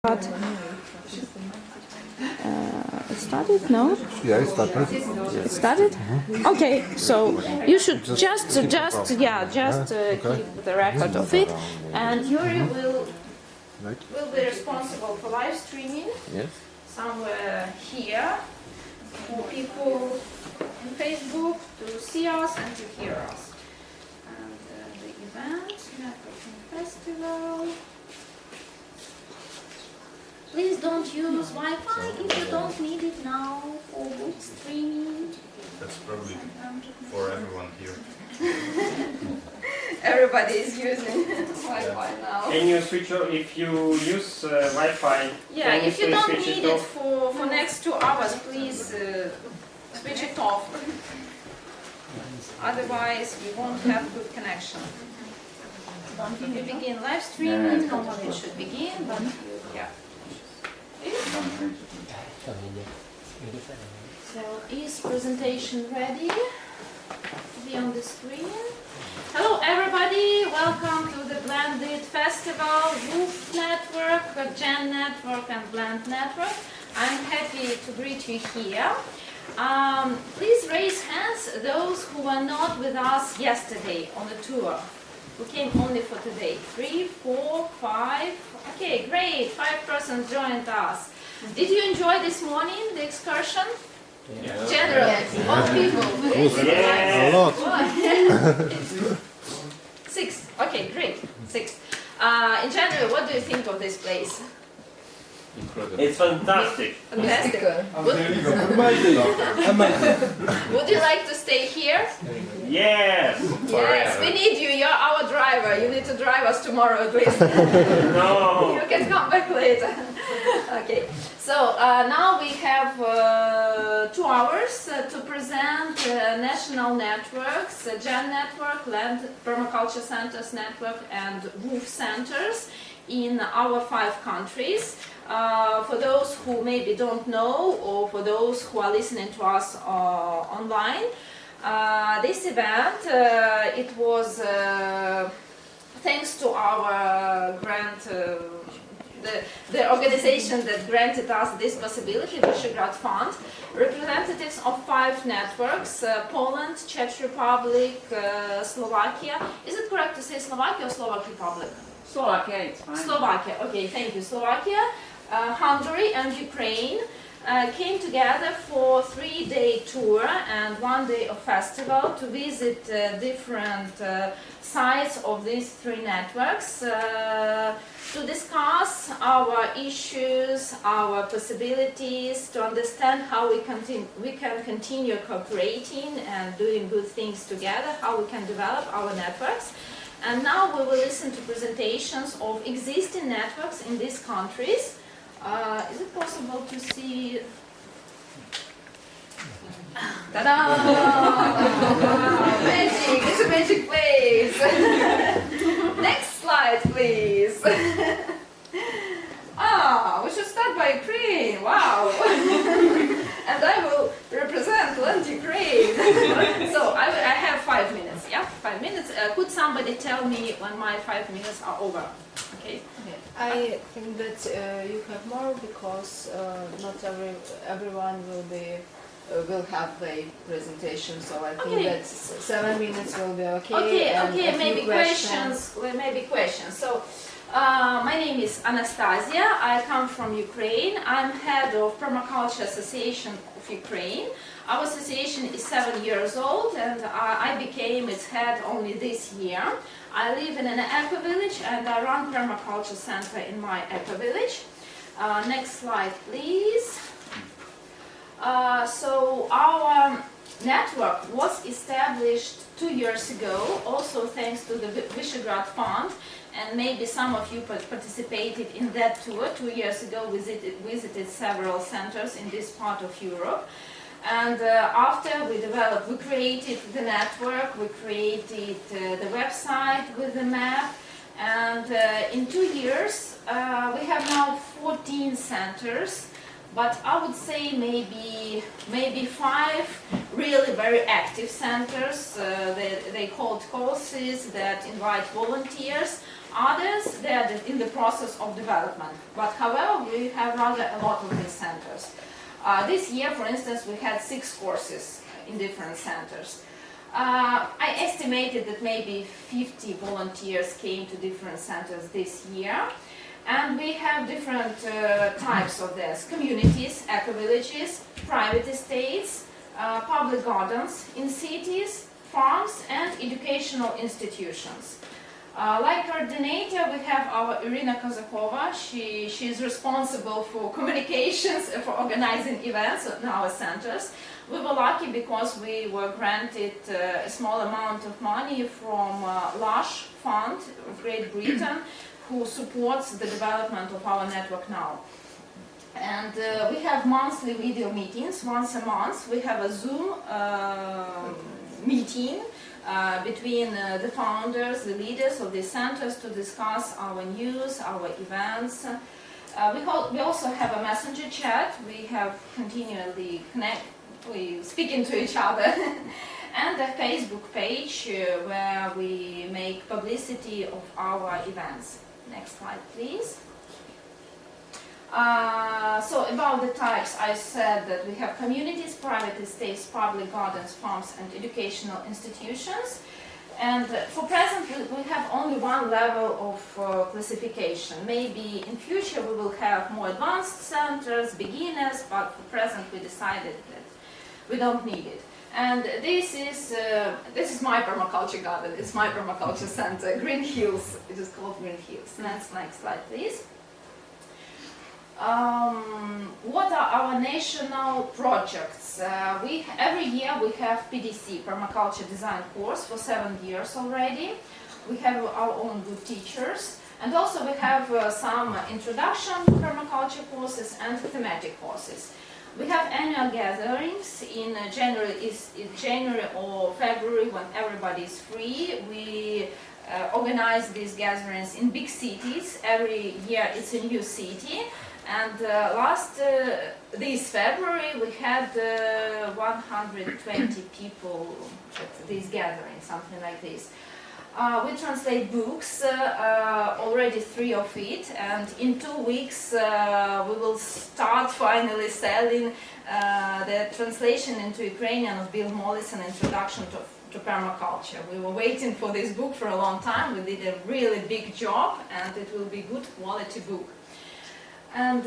But it started? No? Yeah, it started. It started? Okay, so you should just keep the record of it, and Yuri will be responsible for live streaming. Yes. Somewhere here for people in Facebook to see us and to hear us. And the event, networking festival. Please don't use Wi-Fi if you don't need it now for good streaming. That's probably for everyone here. Everybody is using Wi-Fi now. Can you switch off if you use Wi-Fi? Yeah, if you don't switch need it for next 2 hours, please switch it off. Otherwise, we won't have good connection. If you begin live streaming, normally it should begin, but yeah. So, is presentation ready to be on the screen? Hello everybody, welcome to the Blended Festival, Woof Network, Gen Network and Blend Network. I'm happy to greet you here. Please raise hands those who were not with us yesterday on the tour. Who came only for today? 3, 4, 5. Okay, great. 5 persons joined us. Did you enjoy this morning, the excursion? Yeah. Generally, all people. A lot. 6. Okay, great. 6. In general, what do you think of this place? Incredible. It's fantastic. Fantastic. Would you like to stay here? Yes. Yes, we need you. You're our driver. You need to drive us tomorrow at least. No. You can come back later. Okay. So now we have 2 hours to present national networks, Gen Network, Land Permaculture Centers Network, and WOOF Centers in our 5 countries. For those who maybe don't know, or for those who are listening to us online, this event, it was thanks to our grant, the organization that granted us this possibility, Visegrad Fund, representatives of 5 networks, Poland, Czech Republic, Slovakia. Is it correct to say Slovakia or Slovak Republic? Slovakia, it's fine. Slovakia, okay, thank you. Slovakia, Hungary and Ukraine came together for 3-day tour and 1 day of festival to visit different sites of these 3 networks to discuss our issues, our possibilities, to understand how we can continue cooperating and doing good things together, how we can develop our networks. And now we will listen to presentations of existing networks in these countries. Is it possible to see? Ta-da! Magic! It's a magic place! Next slide, please! We should start by Ukraine! Wow! And I will represent land Ukraine. So I have 5 minutes, yeah? 5 minutes. Could somebody tell me when my 5 minutes are over? Okay. I think that you have more because not everyone will have a presentation, so I think that 7 minutes will be okay. Okay, maybe questions. So, my name is Anastasia. I come from Ukraine. I'm head of Permaculture Association of Ukraine. Our association is 7 years old, and I became its head only this year. I live in an eco-village, and I run Permaculture Center in my eco-village. Next slide, please. So our network was established 2 years ago, also thanks to the Visegrad Fund, and maybe some of you participated in that tour. 2 years ago, visited several centers in this part of Europe. And after we created the network, we created the website with the map, and in 2 years we have now 14 centers, but I would say maybe 5 really very active centers. They hold courses that invite volunteers. Others, they are in the process of development. But however, we have rather a lot of these centers. This year, for instance, we had 6 courses in different centers. I estimated that maybe 50 volunteers came to different centers this year. And we have different types of this: communities, eco-villages, private estates, public gardens in cities, farms, and educational institutions. Like coordinator, we have our Irina Kozakova. She is responsible for communications, for organizing events in our centers. We were lucky because we were granted a small amount of money from Lush Fund of Great Britain, who supports the development of our network now. And we have monthly video meetings, once a month. We have a Zoom meeting between the founders, the leaders of the centers to discuss our news, our events. We also have a messenger chat. We have continually we speaking to each other. And a Facebook page where we make publicity of our events. Next slide, please. So about the types, I said that we have communities, private estates, public gardens, farms, and educational institutions. And for present, we have only one level of classification. Maybe in future we will have more advanced centers, beginners, but for present we decided that we don't need it. And this is my permaculture garden. It's my permaculture center, Green Hills. It is called Green Hills. Next slide, please. What are our national projects? Every year we have PDC, Permaculture Design course, for 7 years already. We have our own good teachers. And also we have some introduction to permaculture courses and thematic courses. We have annual gatherings in January or February when everybody is free. We organize these gatherings in big cities. Every year it's a new city. And this February we had 120 people at these gatherings, something like this. We translate books, already 3 of it, and in 2 weeks we will start finally selling the translation into Ukrainian of Bill Mollison, Introduction to Permaculture. We were waiting for this book for a long time. We did a really big job, and it will be good quality book. And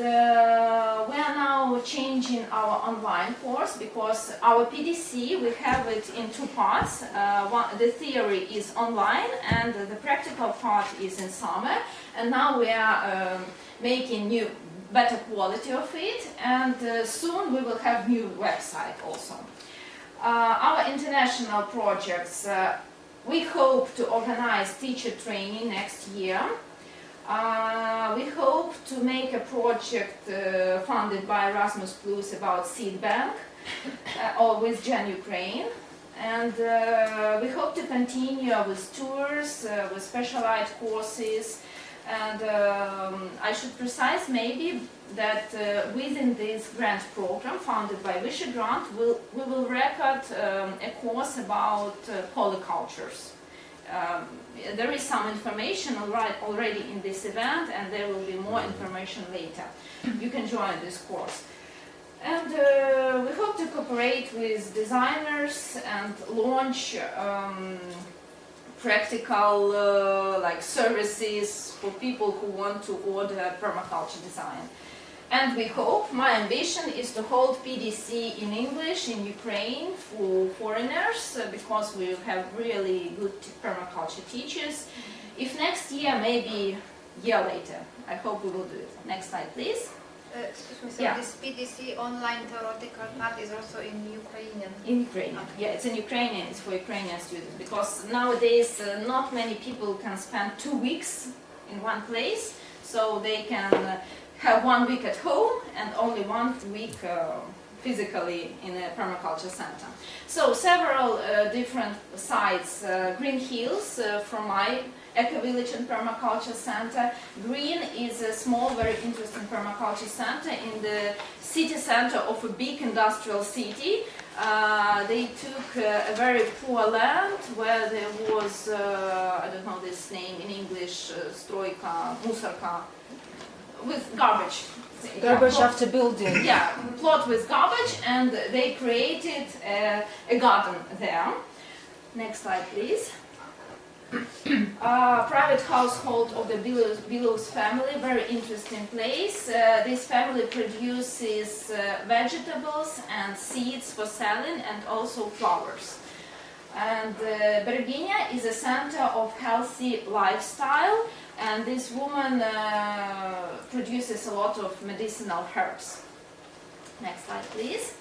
we are now changing our online course because our PDC, we have it in 2 parts. The theory is online and the practical part is in summer. And now we are making better quality of it, and soon we will have new website also. Our international projects, we hope to organize teacher training next year. We hope to make a project funded by Erasmus Plus about seed bank or with Gen Ukraine. And we hope to continue with tours, with specialized courses. And I should precise maybe that within this grant program funded by Visegrad, we will record a course about polycultures. There is some information already in this event, and there will be more information later. You can join this course. And we hope to cooperate with designers and launch practical like services for people who want to order permaculture design. And we hope, my ambition is to hold PDC in English in Ukraine for foreigners because we have really good permaculture teachers. If next year, maybe a year later, I hope we will do it. Next slide, please. Excuse me, so Yeah. this PDC online theoretical part is also in Ukrainian? In Ukrainian, yeah, it's in Ukrainian, it's for Ukrainian students because nowadays not many people can spend 2 weeks in one place, so they can have 1 week at home and only 1 week physically in a permaculture center. So several different sites, Green Hills from my eco-village and permaculture center. Green is a small, very interesting permaculture center in the city center of a big industrial city. They took a very poor land where there was, I don't know this name in English, strojka, musarka, with garbage. Garbage after building. Yeah, plot with garbage, and they created a garden there. Next slide, please. Private household of the Billows family, very interesting place. This family produces vegetables and seeds for selling, and also flowers. And Berginia is a center of healthy lifestyle, and this woman produces a lot of medicinal herbs. Next slide, please.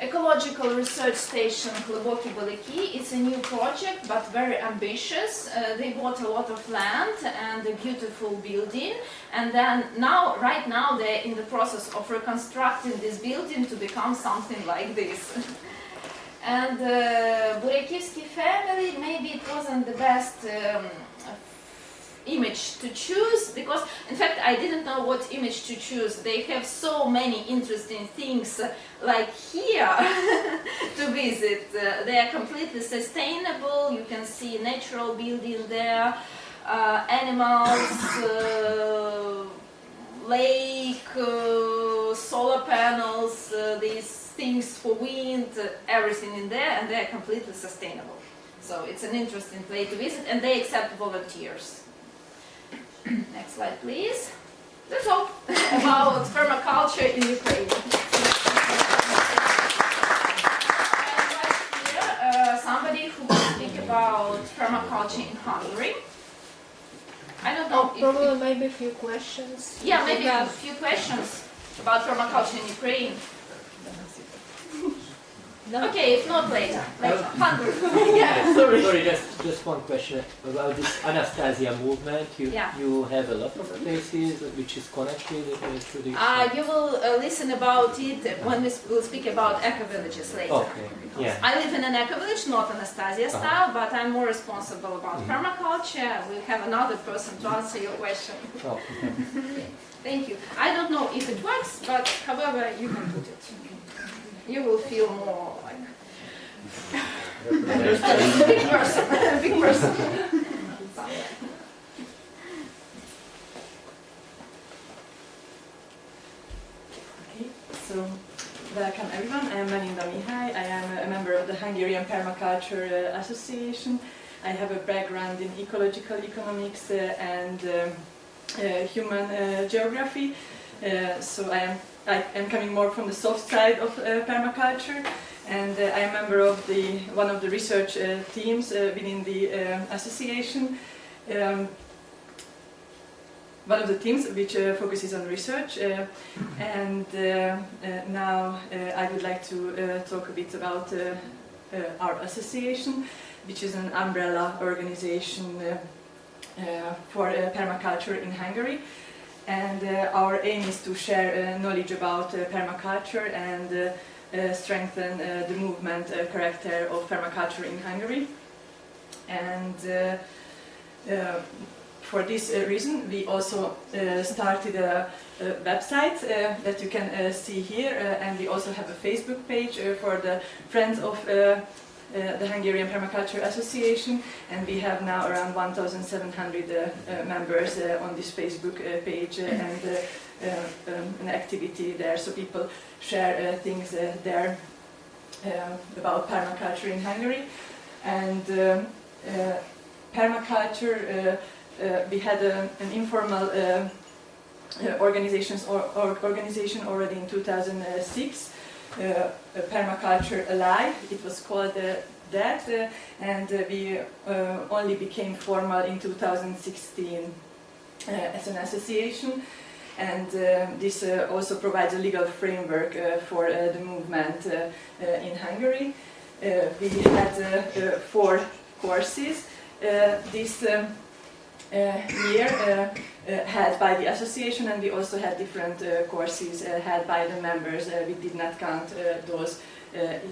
Ecological Research Station Hluboki Beliki. It's a new project, but very ambitious. They bought a lot of land and a beautiful building, and then right now, they're in the process of reconstructing this building to become something like this. And Burekivsky family, maybe it wasn't the best image to choose, because in fact I didn't know what image to choose. They have so many interesting things like here to visit. They are completely sustainable. You can see natural building there, animals, lake, solar panels, these things for wind, everything in there, and they are completely sustainable. So it's an interesting place to visit, and they accept volunteers. Next slide, please. That's all about permaculture in Ukraine. And right here, somebody who will speak about permaculture in Hungary. I don't know. Probably maybe a few questions. Yeah, maybe a few questions about permaculture in Ukraine. No? Okay, if not later. Hungary. Yeah. Sorry, just one question about this Anastasia movement. Yeah. You have a lot of places which is connected to this. You will listen about it when we will speak about eco-villages later. Okay, yeah. I live in an eco-village, not Anastasia style, but I'm more responsible about permaculture. We'll have another person to answer your question. Oh, Thank you. I don't know if it works, but however you can put it. You will feel more like big person, big person. Okay, so welcome everyone. I am Melinda Mihai. I am a member of the Hungarian Permaculture Association. I have a background in ecological economics and human geography. So I am coming more from the soft side of permaculture, and I am a member of one of the research teams within the association. One of the teams which focuses on research, and now I would like to talk a bit about our association, which is an umbrella organization for permaculture in Hungary. And our aim is to share knowledge about permaculture and strengthen the movement character of permaculture in Hungary. And for this reason, we also started a website that you can see here, and we also have a Facebook page for the friends of the Hungarian Permaculture Association, and we have now around 1,700 members on this Facebook page, and an activity there, so people share things there about permaculture in Hungary. And permaculture, we had an informal organization already in 2006. Permaculture Alive, it was called that, and we only became formal in 2016 as an association, and this also provides a legal framework for the movement in Hungary. We had 4 courses this year. held by the association, and we also had different courses held by the members. We did not count those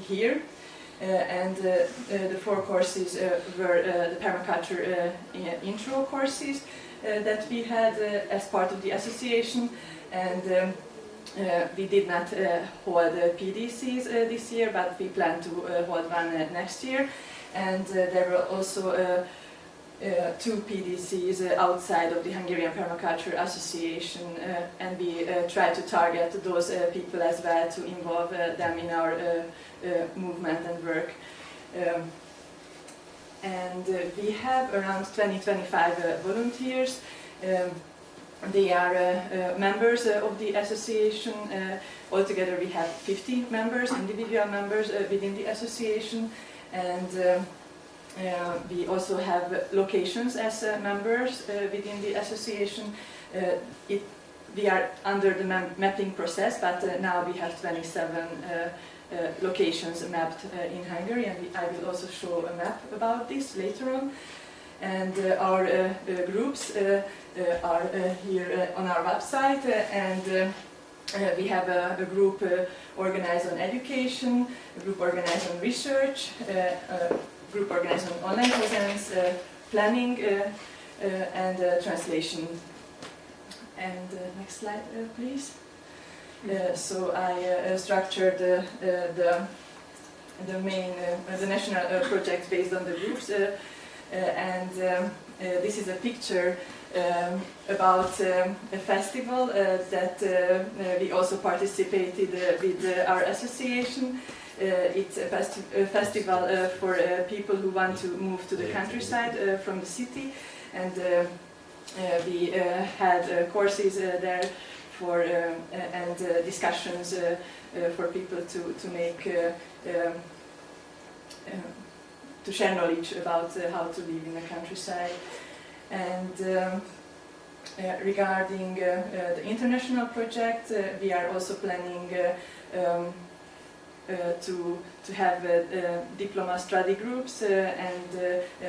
here. And the 4 courses were the permaculture intro courses that we had as part of the association, and we did not hold PDCs this year, but we plan to hold one next year. And there were also 2 PDCs outside of the Hungarian Permaculture Association, and we try to target those people as well to involve them in our movement and work. And we have around 20-25 volunteers. They are members of the association. Altogether we have 50 members, individual members within the association, and we also have locations as members within the association. We are under the mapping process, but now we have 27 locations mapped in Hungary, and I will also show a map about this later on. And our groups are here on our website, and we have a group organized on education, a group organized on research, a group organized on online presence, planning, and translation. And next slide, please. So I structured the main, the national project based on the groups, and this is a picture about a festival that we also participated with our association. It's a festival for people who want to move to the countryside from the city, and we had courses there for and discussions for people to make to share knowledge about how to live in the countryside. And regarding the international project, we are also planning to have diploma study groups, and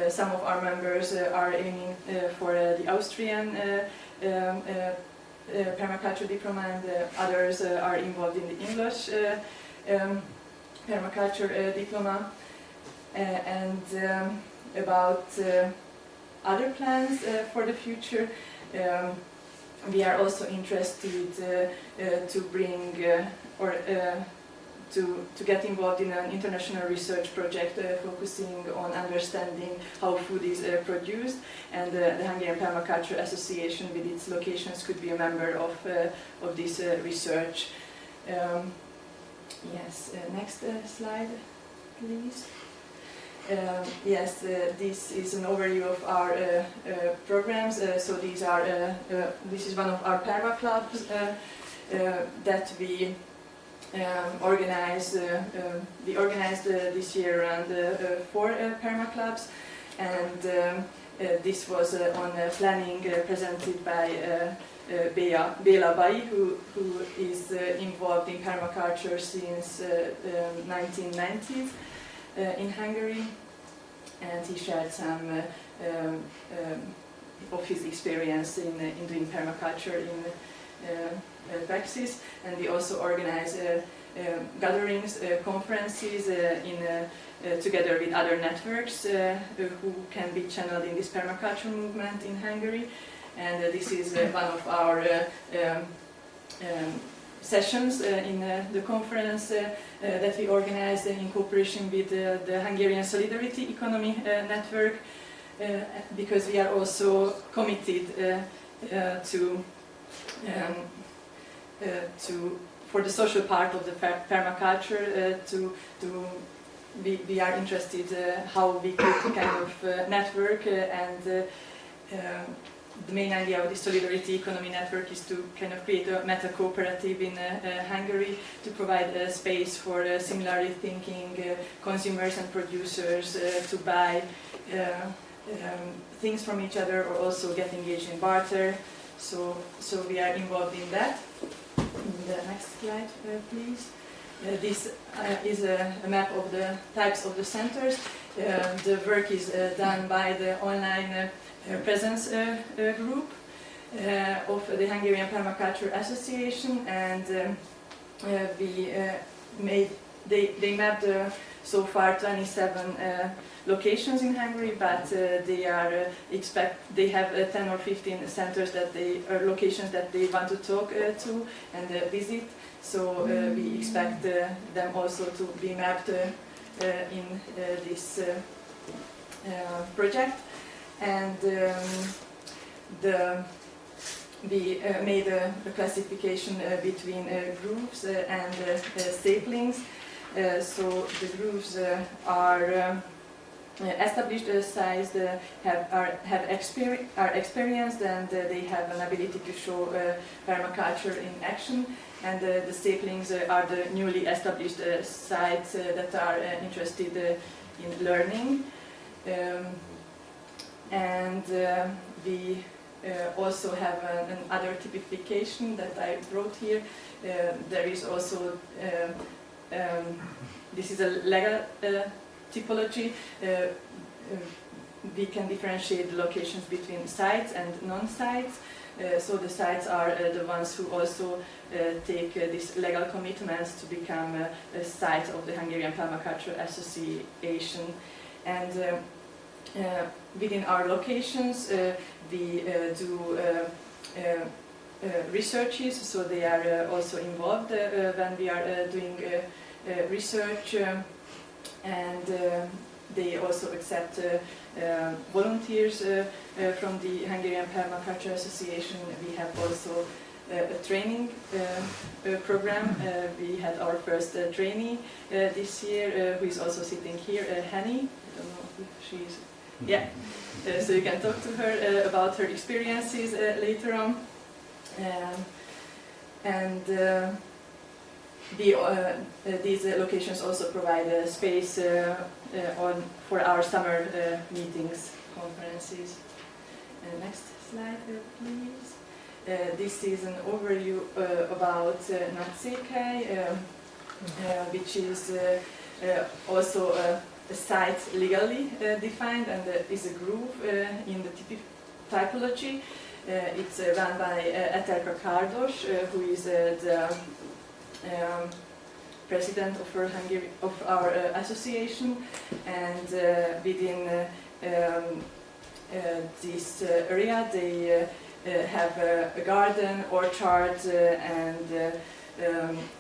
some of our members are aiming for the Austrian permaculture diploma, and others are involved in the English permaculture diploma. And about other plans for the future, we are also interested to bring or to get involved in an international research project focusing on understanding how food is produced, and the Hungarian Permaculture Association with its locations could be a member of this research. Yes, next slide, please. Yes, this is an overview of our programs. So these are this is one of our perma clubs that we organized. We organized this year around 4 perma clubs, and this was on planning presented by Béla Bai, who is involved in permaculture since 1990s in Hungary, and he shared some of his experience in doing permaculture in practice. And we also organize gatherings, conferences together with other networks who can be channeled in this permaculture movement in Hungary. And this is one of our sessions in the conference that we organized in cooperation with the Hungarian Solidarity Economy Network, because we are also committed for the social part of the permaculture. We are interested how we could kind of network, and the main idea of the Solidarity Economy Network is to kind of create a meta-cooperative in Hungary to provide a space for similarly thinking consumers and producers to buy things from each other, or also get engaged in barter. So we are involved in that. The next slide, please. This is a map of the types of the centers. The work is done by the online presence group, of the Hungarian Permaculture Association, and they mapped so far 27 locations in Hungary, but they have 10 or 15 centers locations that they want to talk to and visit. So we expect them also to be mapped in this project. And we made a classification between grooves and saplings. So the grooves are established sized, are experienced, and they have an ability to show permaculture in action. And the saplings are the newly established sites that are interested in learning. And we also have another typification that I wrote here. There is also, this is a legal typology. We can differentiate the locations between sites and non-sites. So the sites are the ones who also take these legal commitments to become a site of the Hungarian Permaculture Association. And within our locations, we do researches, so they are also involved when we are doing research, and they also accept volunteers from the Hungarian Permaculture Association. We have also a training program. We had our first trainee this year, who is also sitting here, Henny. I don't know if she's... Yeah, so you can talk to her about her experiences later on. These locations also provide space for our summer meetings, conferences. Next slide, please. This is an overview about Nagyszékely, which is also a site legally defined and is a groove in the typology. It's run by Etelka Kardos, who is the president of our association, and within this area they have a garden, orchard, and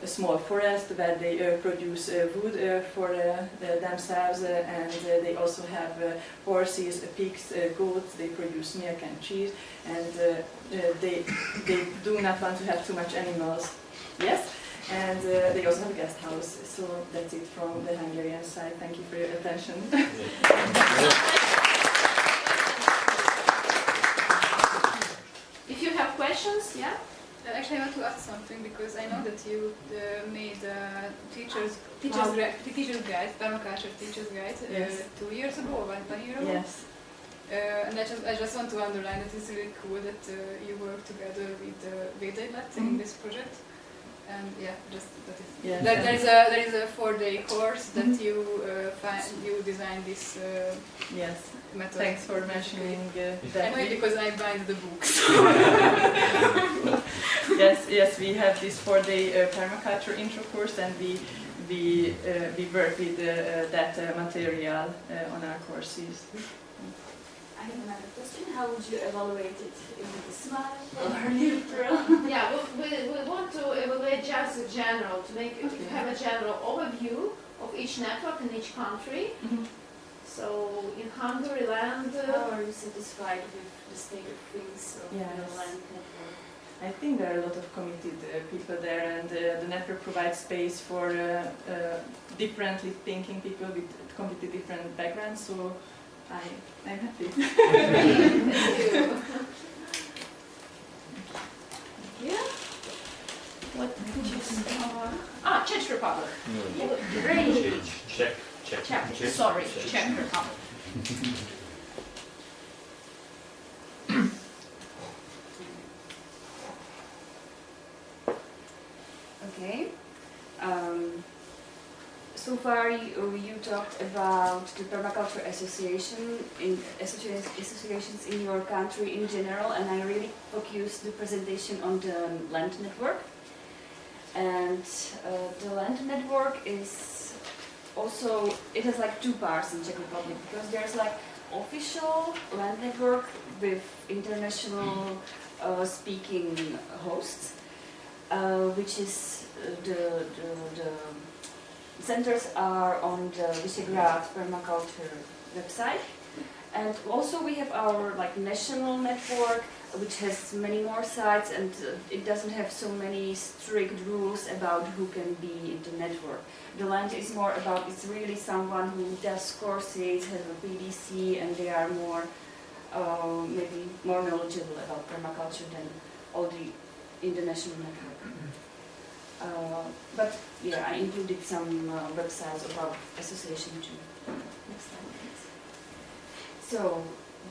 a small forest where they produce wood for themselves, and they also have horses, pigs, goats. They produce milk and cheese, and they do not want to have too much animals. Yes, and they also have a guest house. So that's it from the Hungarian side. Thank you for your attention. If you have questions, yeah? Actually, I want to ask something, because I know that you made teacher's guide, permaculture teacher's guide, Yes. 2 years ago or 1 year ago. Yes. And I just want to underline that it's really cool that you work together with Védegylet in this project. And yeah, just that is. Yes. There is a 4-day course that you designed this Yes. method. Thanks for mentioning I that. know it because I bind the books. Yes, we have this 4-day permaculture intro course, and we work with that material on our courses. I have another question. How would you evaluate it? Is it a smile or neutral? Yeah, we want to evaluate just a general, to have a general overview of each network in each country. Mm-hmm. So in Hungary land, How are you satisfied with the state of things of the land network? I think there are a lot of committed people there, and the network provides space for differently thinking people with completely different backgrounds. So I'm happy. Thank you. Yeah. What did you say? Czech Republic. Great. Czech. Sorry, Czech Republic. Okay. So So far, you talked about the Permaculture Association associations in your country in general, and I really focused the presentation on the land network. And the land network is also, it has like two parts in Czech Republic, because there's like official land network with international speaking hosts, which is the centers are on the Visegrad Permaculture website. And also we have our like national network, which has many more sites, and it doesn't have so many strict rules about who can be in the network. The land is more about, it's really someone who does courses, has a PDC, and they are more, maybe more knowledgeable about permaculture than all the international network. But yeah, I included some websites about association too. Next slide, please. So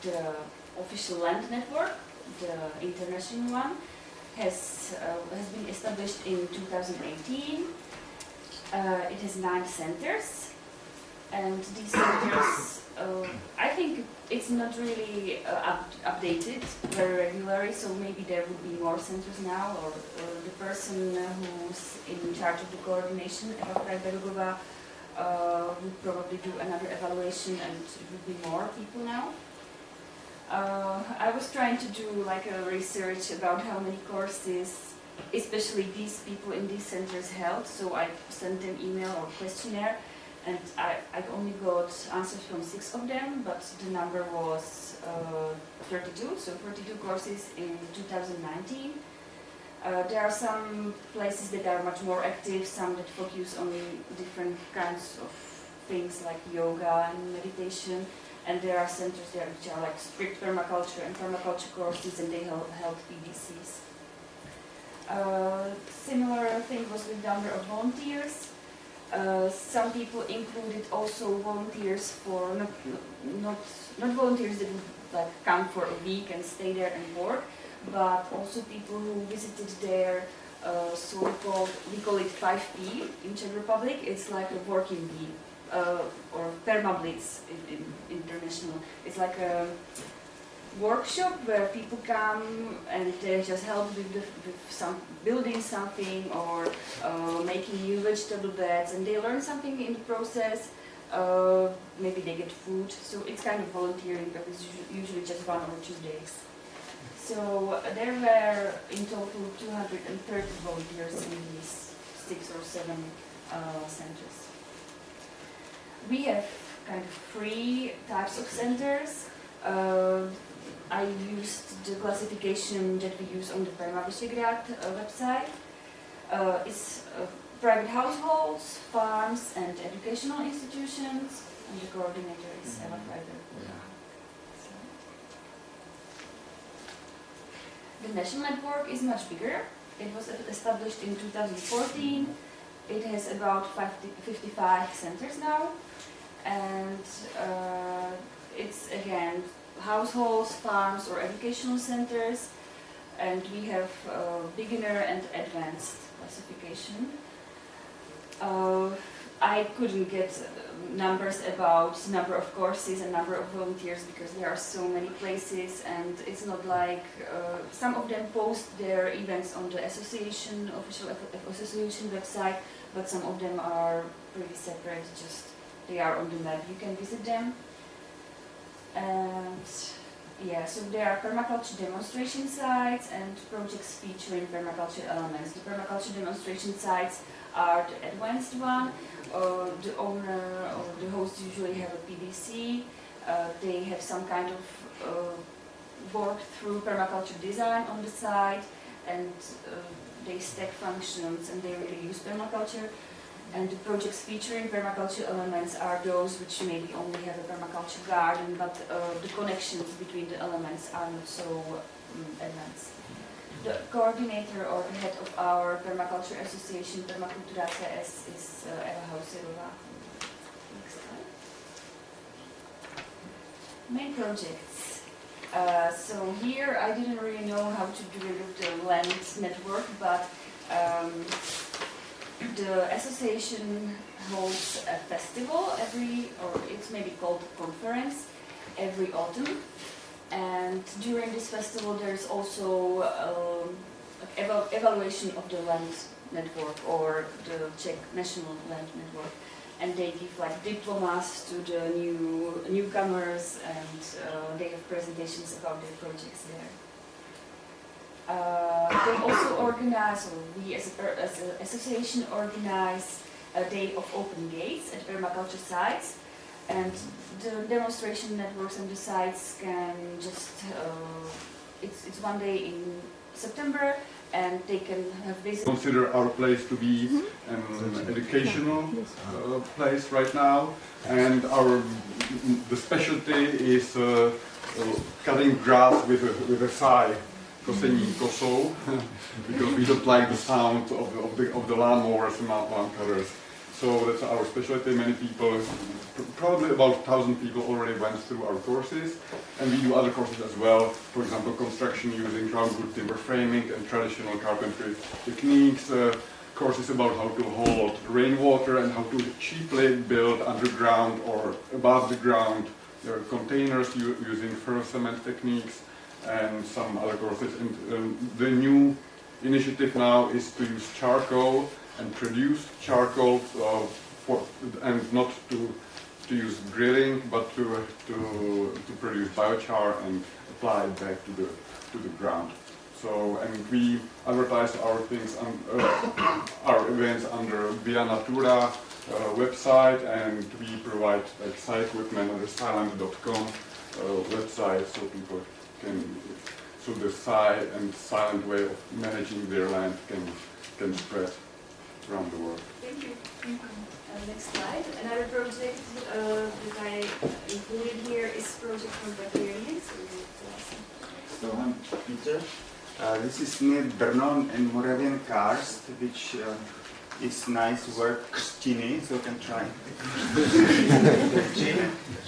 the official land network, the international one, has been established in 2018. It has 9 centers, and these centers, I think it's not really updated very regularly, so maybe there would be more centers now, or the person who's in charge of the coordination, Eva Krajbergová, would probably do another evaluation, and it would be more people now. I was trying to do like a research about how many courses, especially these people in these centers held, so I sent them email or questionnaire, and I only got answers from 6 of them, but the number was 32, so 32 courses in 2019. There are some places that are much more active, some that focus on different kinds of things like yoga and meditation, and there are centers there which are like strict permaculture and permaculture courses, and they held PDCs. Similar thing was with number of volunteers. Some people included also volunteers for not volunteers that would like come for a week and stay there and work, but also people who visited their so-called, we call it 5P in Czech Republic. It's like a working bee, or Permablitz in international. It's like a workshop where people come and they just help with some building something or making new vegetable beds, and they learn something in the process. Maybe they get food, so it's kind of volunteering, but it's usually just 1 or 2 days. So there were in total 230 volunteers in these 6 or 7 centers. We have kind of 3 types of centers. I used the classification that we use on the Visegrad website. It's private households, farms, and educational institutions, and the coordinator is Eva Krajbergová. The national network is much bigger. It was established in 2014. It has about 55 centers now, and it's again households, farms, or educational centers, and we have beginner and advanced classification. I couldn't get numbers about number of courses and number of volunteers because there are so many places, and it's not like some of them post their events on the association, official association website, but some of them are pretty separate, just they are on the map, you can visit them. And yeah, so there are permaculture demonstration sites and projects featuring permaculture elements. The permaculture demonstration sites are the advanced one. The owner or the host usually have a PDC. They have some kind of work through permaculture design on the site, and they stack functions, and they really use permaculture. And the projects featuring permaculture elements are those which maybe only have a permaculture garden, but the connections between the elements are not so advanced. The coordinator or the head of our Permaculture Association, Permaculture Association, is Eva Hauserová. Next slide. Main projects. So here I didn't really know how to develop the land network, but the association holds a festival or it's maybe called conference, every autumn. And during this festival there's also evaluation of the land network or the Czech National Land Network. And they give like diplomas to the newcomers, and they have presentations about their projects there. They also organize, or we as an association organize a day of open gates at permaculture sites, and the demonstration networks and the sites can just, it's one day in September, and they can have visits. Consider our place to be an educational place right now, and the specialty is cutting grass with a scythe, kosení kosou, because we don't like the sound of the lawnmowers and lawn cutters. So that's our specialty. Many people, probably about 1,000 people already went through our courses, and we do other courses as well. For example, construction using ground wood timber framing and traditional carpentry techniques, courses about how to hold rainwater and how to cheaply build underground or above the ground. There are containers using first cement techniques, and some other courses. And the new initiative now is to use charcoal and produce charcoal and not to use grilling, but to produce biochar and apply it back to the ground. So, and we advertise our things our events under Via Natura website, and we provide like site equipment under silent.com website, so people can, so the silent way of managing their land can spread around the world. Thank you. Next slide. Another project that I included here is project from Bulgarians. So I'm Peter. This is near Brno in Moravian Karst, which is nice word Chini, so you can try.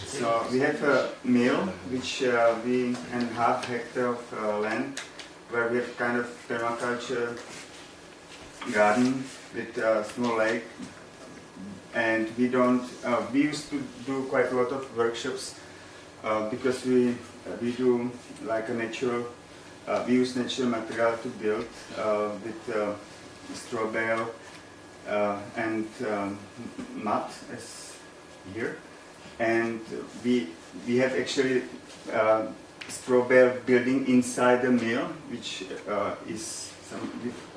So we have a mill, which we and half hectare of land, where we have kind of permaculture garden with a small lake, and we don't. We used to do quite a lot of workshops because we do like a natural. We use natural material to build with straw bale and mud, as here, and we have actually straw bale building inside the mill, which is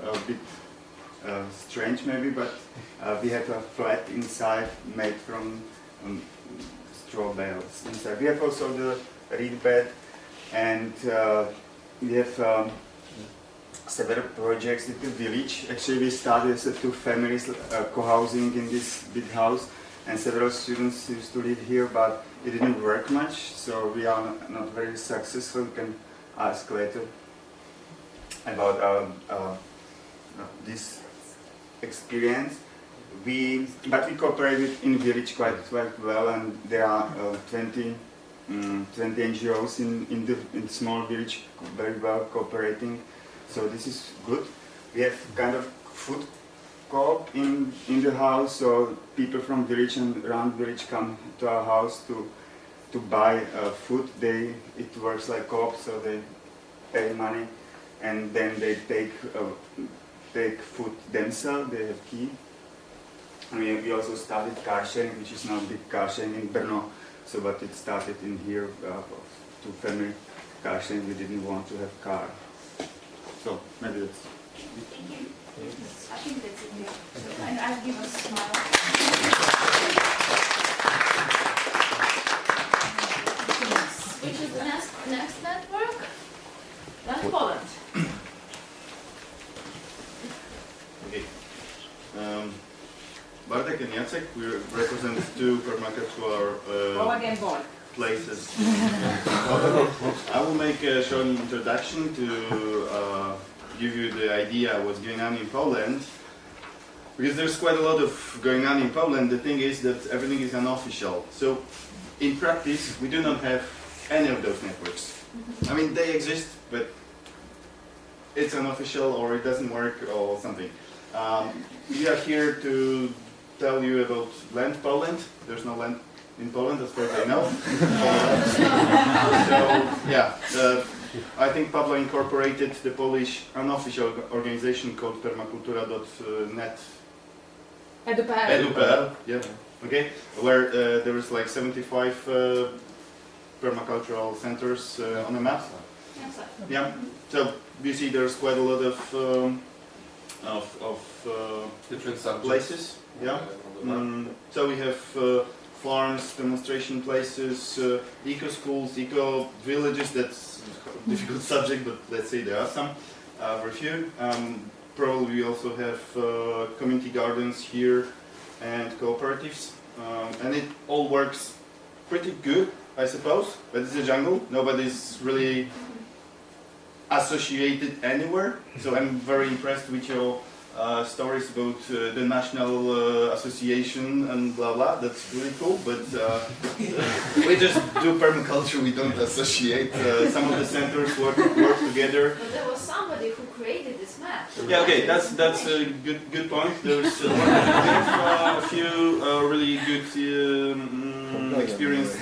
a bit strange maybe, but we have a flat inside made from straw bales inside. We have also the reed bed, and we have several projects in the village. Actually, we started as 2 families co-housing in this big house, and several students used to live here, but it didn't work much, so we are not very successful. You can ask later about this experience. But we cooperate in village quite well, and there are 20 NGOs in small village very well cooperating. So this is good. We have kind of food co-op in the house, so people from village and around village come to our house to buy food. It works like co-op, so they pay money and then they take food themselves. They have key. And we also started car sharing, which is now big car sharing in Brno. So, but it started in here, 2 family car sharing. We didn't want to have car. So maybe that's. Thank you. I think that's it here. So, and I'll give a smile. Which is the next network? That's Poland. Okay. Bartek and Jacek, we represent 2 permaculture places. I will make a short introduction to give you the idea what's going on in Poland, because there's quite a lot of going on in Poland. The thing is that everything is unofficial. So in practice, we do not have any of those networks. I mean, they exist, but it's unofficial or it doesn't work or something. We are here to tell you about land Poland. There's no land in Poland, as far as I know. So, yeah, I think Pablo incorporated the Polish unofficial organization called permacultura.net. Edu.pl, yeah, okay, where there is like 75 permacultural centers on a map. Yeah, so you see there's quite a lot of different subjects. places. Yeah, so we have farms, demonstration places, eco schools, eco villages. That's a difficult subject, but let's say there are some, very few. Probably we also have community gardens here and cooperatives, and it all works pretty good, I suppose. But it's a jungle; nobody's really associated anywhere. So I'm very impressed with your stories about the National Association and blah blah. That's really cool. But we just do permaculture. We don't associate. Some of the centers work together. But there was somebody who created this map. Yeah. Okay. That's a good point. There's a few really good experienced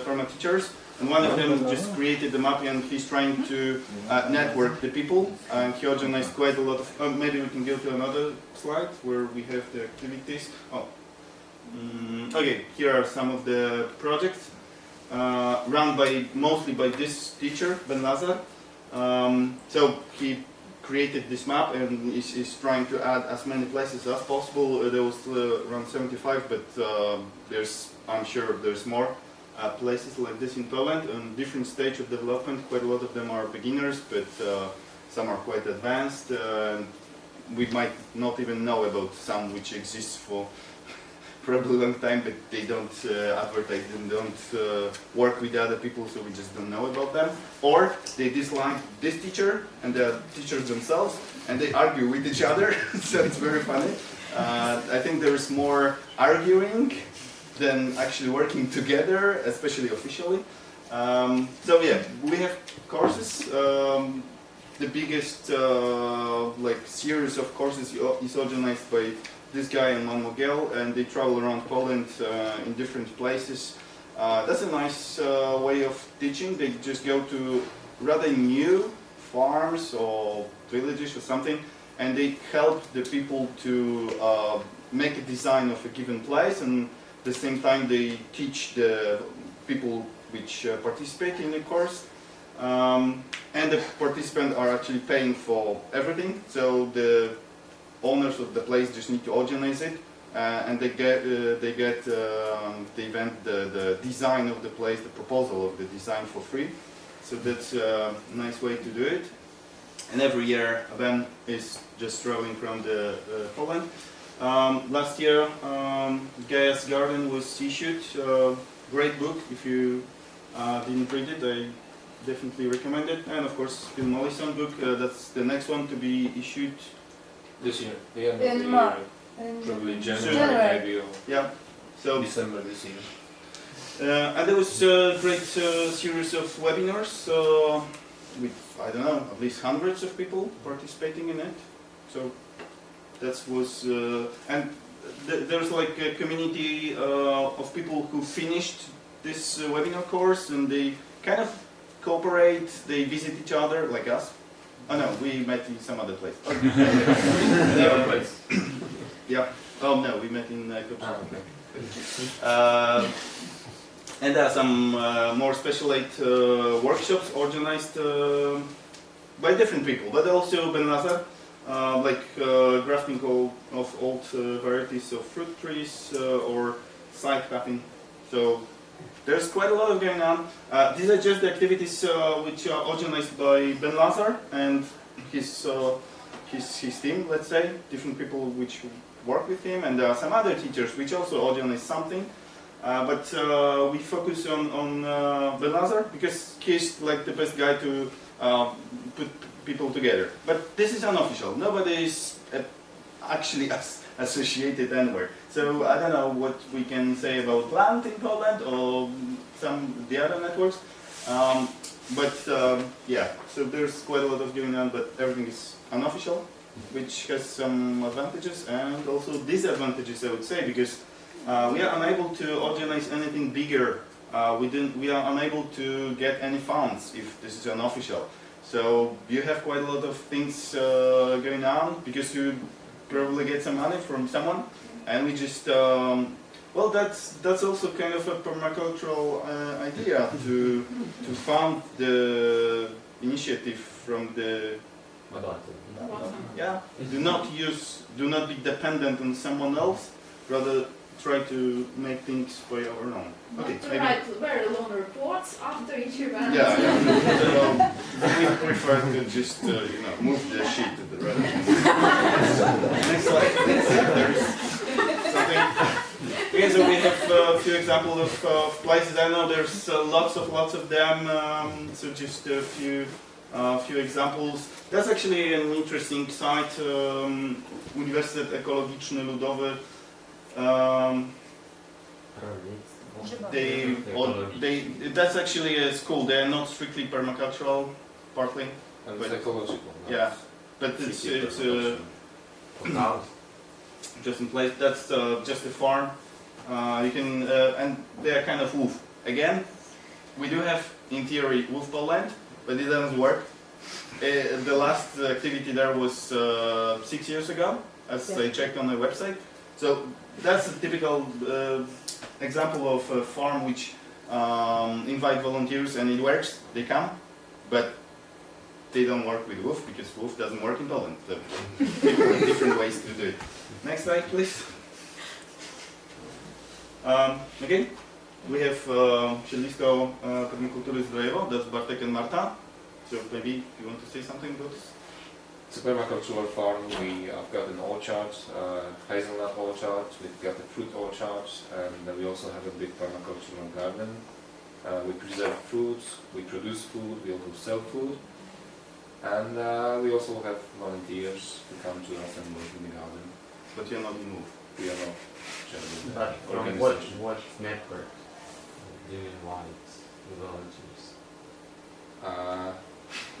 perma teachers. And one of them just created the map, and he's trying to network the people. And he organized quite a lot of. Maybe we can go to another slide where we have the activities. Oh, okay. Here are some of the projects run mostly by this teacher, Ben Lazar. So he created this map and is trying to add as many places as possible. There was around 75, but I'm sure there's more. Places like this in Poland on different stage of development. Quite a lot of them are beginners, but some are quite advanced. We might not even know about some which exists for probably a long time, but they don't advertise and don't work with other people, so we just don't know about them. Or they dislike this teacher and the teachers themselves, and they argue with each other, so it's very funny. I think there is more arguing than actually working together, especially officially. So yeah, we have courses. The biggest series of courses is organized by this guy and one Miguel, and they travel around Poland in different places. That's a nice way of teaching. They just go to rather new farms or villages or something, and they help the people to make a design of a given place, and at the same time they teach the people which participate in the course. And the participants are actually paying for everything, so the owners of the place just need to organize it, and they get the event, the design of the place, the proposal of the design for free. So that's a nice way to do it. And every year a van is just traveling from the Poland. Last year Gaia's Garden was issued. Great book. If you didn't read it, I definitely recommend it. And of course Bill Mollison book, that's the next one to be issued this year. The end of In the March. year. Probably January. January maybe, or Yeah. So December this year. and there was a great series of webinars with, I don't know, at least hundreds of people participating in it. So that was, and there's like a community of people who finished this webinar course, and they kind of cooperate, they visit each other, like us. Oh no, we met in some other place. Another place. Yeah. Oh no, we met in Okay. and there are some more special aid workshops organized by different people, but also Ben Lazar, like grafting of old varieties of fruit trees or side cutting. So there's quite a lot of going on. These are just the activities which are organized by Ben Lazar and his team, let's say, different people which work with him, and there are some other teachers which also organize something. But we focus on Ben Lazar because he's like the best guy to put people together. But this is unofficial. Nobody is actually associated anywhere. So I don't know what we can say about Plant in Poland or the other networks. Yeah, so there's quite a lot of going on, but everything is unofficial. which has some advantages and also disadvantages, I would say, because we are unable to organize anything bigger. We are unable to get any funds if this is unofficial. So you have quite a lot of things going on because you probably get some money from someone, and we just well, that's also kind of a permacultural idea to fund the initiative from the yeah. Do not be dependent on someone else. Rather, try to make things by your own. Okay, to write very long reports after each event. Yeah, yeah. So we prefer to just move the sheet to the right. Next slide, please. There's something. Okay, so we have a few examples of places. I know there's lots of them. So just a few examples. That's actually an interesting site. Uniwersytet Ekologiczny Ludowy. That's actually a school. They are not strictly permacultural, partly. And it's ecological. Yeah, but it's just in place. That's just a farm. You can and they are kind of woof. Again, we do have in theory woof pole land, but it doesn't work. The last activity there was 6 years ago, as I checked on the website. So that's a typical example of a farm which invite volunteers and it works. They come, but they don't work with woof because woof doesn't work in Poland. So people have different ways to do it. Next slide, please. Okay, we have siedlisko Permakultury Zdrojewo. That's Bartek and Marta. So maybe you want to say something about this? It's a permacultural farm. We have got an orchard, hazelnut orchard, we've got a fruit orchard, and we also have a big permacultural garden. We preserve fruits, we produce food, we also sell food, and we also have volunteers who come to us and work in the garden. But you're not in move. We are not generally But from what network do you invite the volunteers?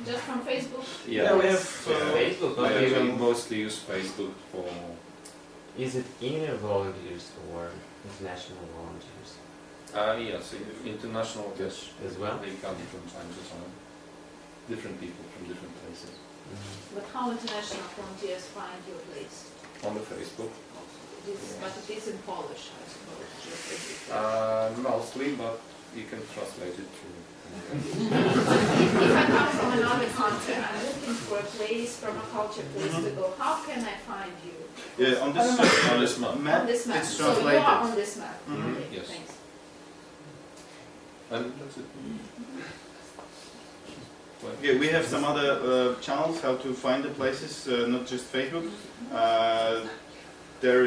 Just from Facebook? Yeah, we have Facebook. We mostly use Facebook for. Is it inner volunteers or international volunteers? Yes, international guests as well. They come from time to time. Different people from different places. But how international volunteers find your place? On the Facebook. But it is in Polish, I suppose. Mostly, but you can translate it to. If I come from another country, I'm looking for a place, permaculture place to go. How can I find you? Yeah, on this map. On this map. It's So you translated. are on this map. Mhm. Okay, Yes. thanks. And that's it. Yeah, we have some other channels how to find the places, not just Facebook. There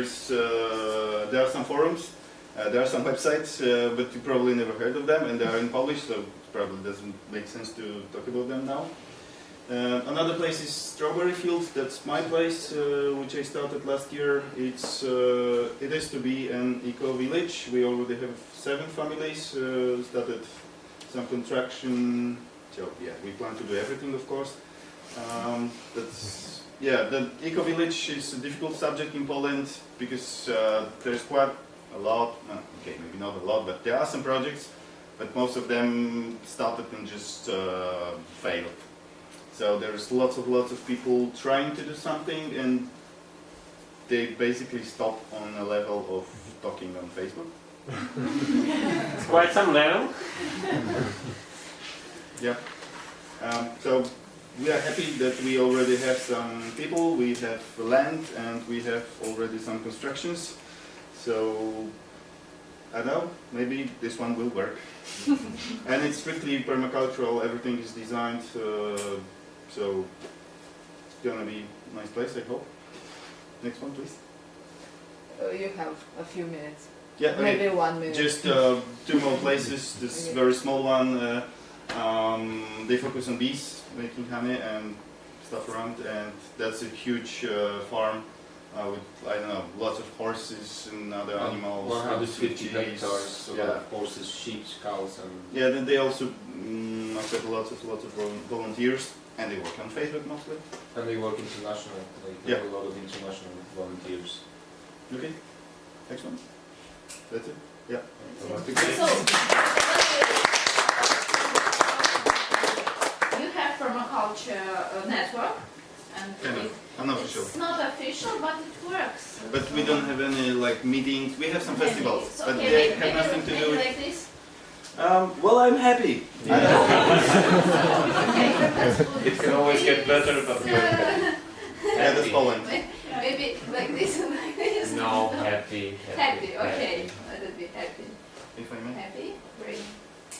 are some forums, there are some websites, but you probably never heard of them, and they are in Polish, so it probably doesn't make sense to talk about them now. Another place is Strawberry Fields. That's my place, which I started last year. It is to be an eco-village. We already have 7 families. Started some construction. So yeah, we plan to do everything, of course. The eco-village is a difficult subject in Poland because there's quite a lot. Okay, maybe not a lot, but there are some projects, but most of them started and just failed. So there's lots of people trying to do something, and they basically stop on a level of talking on Facebook. It's quite some level. Yeah. So we are happy that we already have some people, we have land, and we have already some constructions. So I don't know, maybe this one will work. And it's strictly permacultural, everything is designed, so it's gonna be a nice place, I hope. Next one, please. You have a few minutes. Yeah, okay. Maybe 1 minute. Just 2 more places. This very small one. They focus on bees, making honey and stuff around, and that's a huge farm with, I don't know, lots of horses and other animals. 150 chickens. hectares, a lot of horses, sheep, cows, and. Yeah, then they also must have lots of volunteers. And they work on Facebook mostly? And they work international. They have a lot of international volunteers. Okay, excellent. That's it? Yeah. So, you have permaculture network, and Unofficial. it's not official, but it works. But we don't have any like meetings. We have some festivals, So, but okay, they maybe, have nothing to do with. like this. Well, I'm happy. Okay, that's good. It can always get better, but we're Yeah, that's Poland. Maybe like this and like this. No, happy. Happy, okay. Let it be happy. If I may. Happy? Great.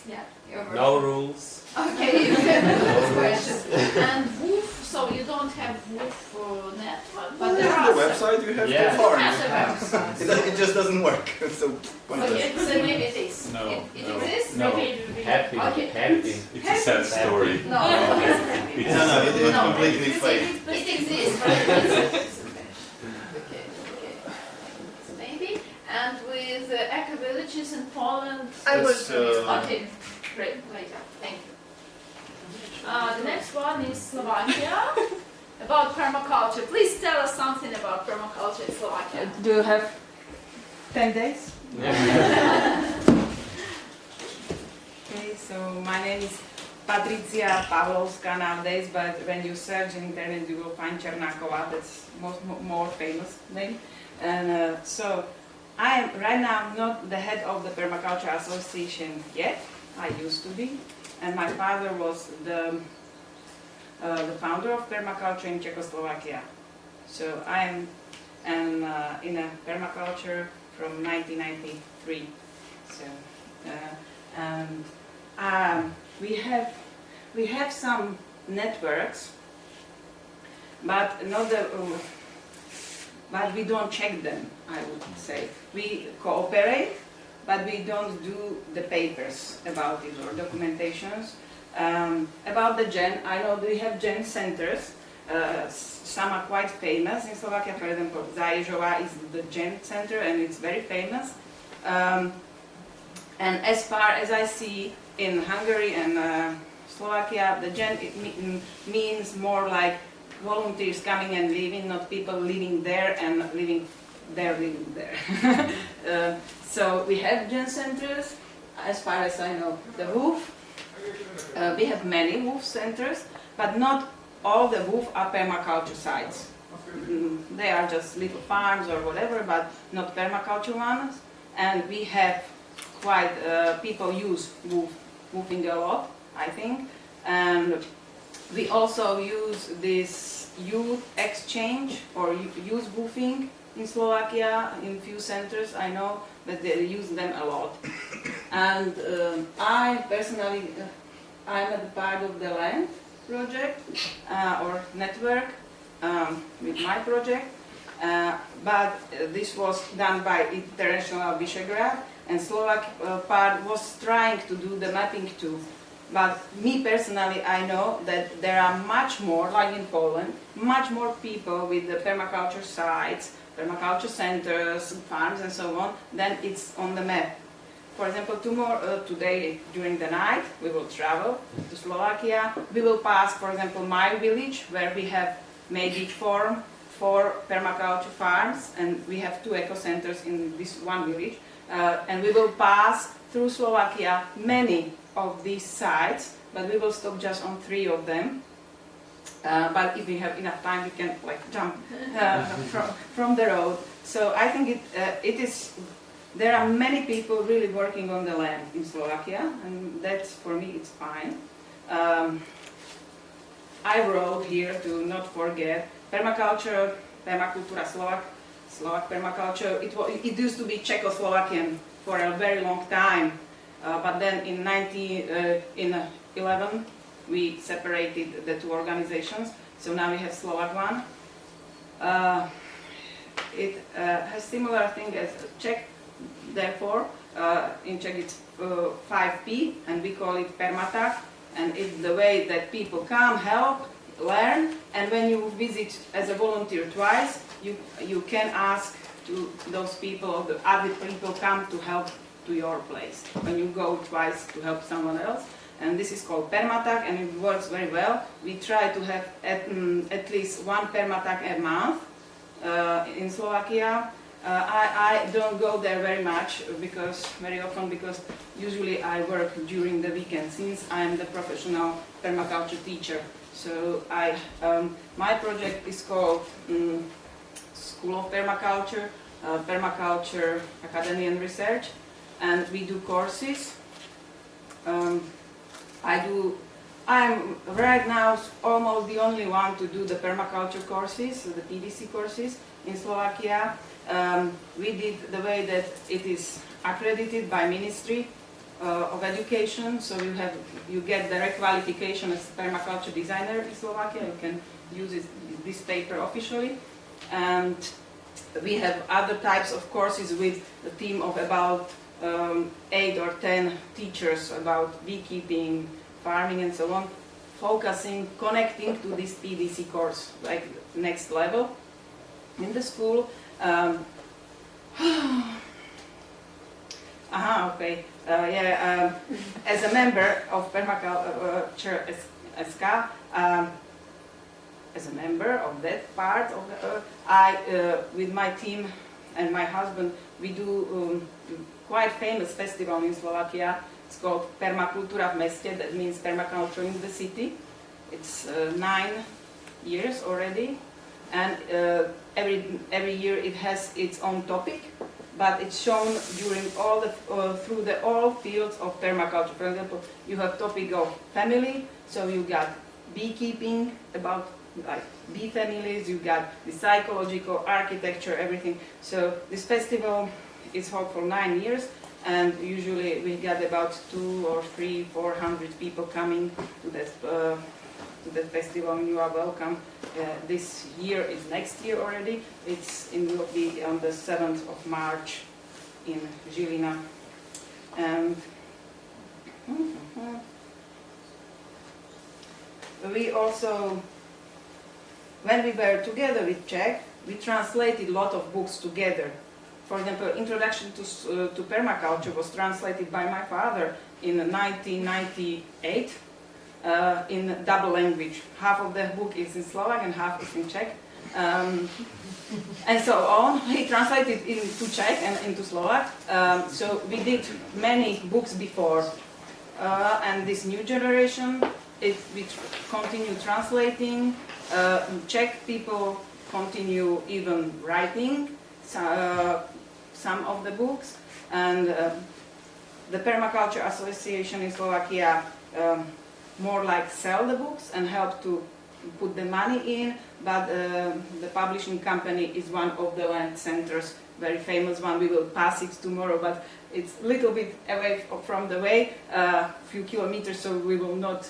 Yeah. Your No rules. Okay, you have those questions. And woof, so you don't have woof network, but there are The website you have Yeah. so far. That's a website. It just doesn't work. So Okay, so maybe this. No, It no, exists? no. Maybe it will be Happy. Okay. Happy. It's a sad story. No, it's happy. No, it's No. completely fake. It exists, but it exists. Okay, okay. So maybe, and with eco villages in Poland. That's, Okay, great, later. Thank you. The next one is Slovakia. About permaculture. Please tell us something about permaculture in Slovakia. Do you have 10 days? Okay, so my name is Patricia Pavlovska nowadays, but when you search in internet you will find Černáková, that's more famous name. And so I am right now not the head of the Permaculture Association yet. I used to be, and my father was the founder of permaculture in Czechoslovakia. So I am in a permaculture from 1993. So and we have some networks, but not the but we don't check them. I would say we cooperate, but we don't do the papers about it or documentations. About the gen, I know we have gen centers. Some are quite famous in Slovakia. For example, Zaježová is the gen center, and it's very famous. And as far as I see in Hungary and Slovakia, the gen means more like volunteers coming and living, not people living there and living there. So we have gen centers. As far as I know, the woof. We have many woof centers, but not all the woof are permaculture sites. They are just little farms or whatever, but not permaculture ones. And we have quite people use woofing a lot, I think. And we also use this youth exchange or youth woofing in Slovakia in few centers. I know that they use them a lot. And I personally, I'm a part of the land project or network with my project, but this was done by International Visegrad, and Slovak part was trying to do the mapping too. But me personally, I know that there are much more, like in Poland, much more people with the permaculture sites, permaculture centers, farms and so on, than it's on the map. For example, today during the night we will travel to Slovakia. We will pass, for example, my village where we have maybe four permaculture farms, and we have 2 eco centers in this one village. And we will pass through Slovakia many of these sites, but we will stop just on 3 of them. But if we have enough time, we can like jump from the road. So I think it is. There are many people really working on the land in Slovakia, and that's, for me, it's fine. I wrote here to not forget permaculture, Permacultura Slovak permaculture. It used to be Czechoslovakian for a very long time, but then in 1911 we separated the 2 organizations, so now we have Slovak one. It has similar thing as Czech. Therefore, in Czech it's 5P, and we call it Permatak, and it's the way that people come, help, learn, and when you visit as a volunteer twice, you can ask to those people, the other people come to help to your place. When you go twice to help someone else, and this is called Permatac, and it works very well. We try to have at least one Permatac a month in Slovakia. I don't go there very much very often because usually I work during the weekend since I'm the professional permaculture teacher. So my project is called School of Permaculture, Permaculture Academy and Research, and we do courses. I'm right now almost the only one to do the permaculture courses, the PDC courses in Slovakia. We did the way that it is accredited by Ministry of Education, so you get direct qualification as permaculture designer in Slovakia. You can use this paper officially, and we have other types of courses with a team of about 8 or 10 teachers about beekeeping, farming, and so on, connecting to this PDC course, like next level in the school. As a member of Permaculture SK, as a member of that part of with my team and my husband, we do quite famous festival in Slovakia. It's called Permacultura v meste, that means permaculture in the city. It's 9 years already, and every year it has its own topic, but it's shown during through all fields of permaculture. For example, you have topic of family, so you got beekeeping, about like bee families, you got the psychological, architecture, everything. So this festival is held for 9 years, and usually we get about 200 or 400 people coming to that festival, and you are welcome. This year is next year already. It will be on the 7th of March in Žilina. And we also, when we were together with Czech, we translated a lot of books together. For example, Introduction to Permaculture was translated by my father in 1998 in double language. Half of the book is in Slovak and half is in Czech. And so on. He translated into Czech and into Slovak. So we did many books before. And this new generation, we continue translating. Czech people continue even writing some of the books, and the Permaculture Association in Slovakia more like sell the books and help to put the money in, but the publishing company is one of the land centers, very famous one. We will pass it tomorrow, but it's a little bit away from the way, a few kilometers, so we will not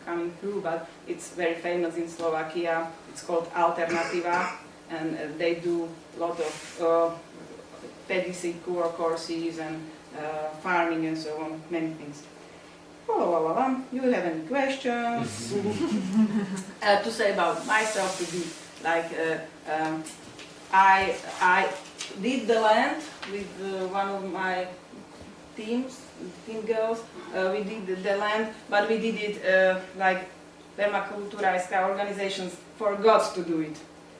coming through, but it's very famous in Slovakia. It's called Alternativa, and they do a lot of PDC courses and farming and so on, many things. You have any questions? To say about myself, to be like, I did the land with one of my team girls. We did the land, but we did it like Permacultura SK organizations forgot to do it.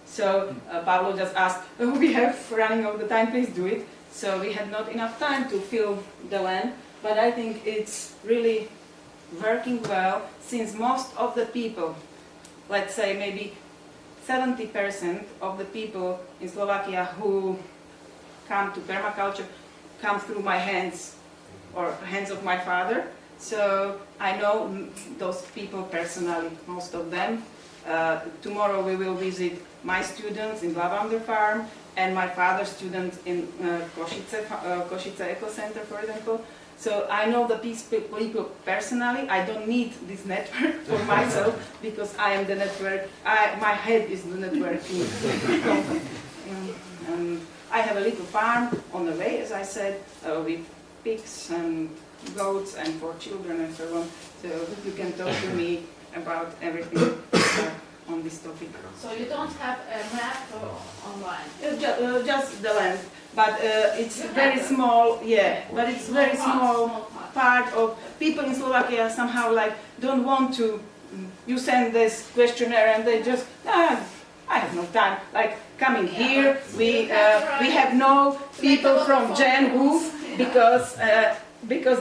So Pablo just asked, we have running all the time, please do it. So we had not enough time to fill the land, but I think it's really working well, since most of the people, let's say maybe 70% of the people in Slovakia who come to permaculture come through my hands or hands of my father. So I know those people personally, most of them. Tomorrow we will visit my students in Lavender Farm and my father's students in Košice Eco Center, for example. So I know the people personally. I don't need this network for myself because I am the network. My head is the networking. And I have a little farm on the way, as I said, with pigs and goats and for children and so on. So you can talk to me about everything on this topic. So you don't have a map online? Just the land, but it's very small. Yeah, but it's very small. part of people in Slovakia somehow like don't want to. You send this questionnaire and they just I have no time. Like coming here, we have no people from Gen Woof because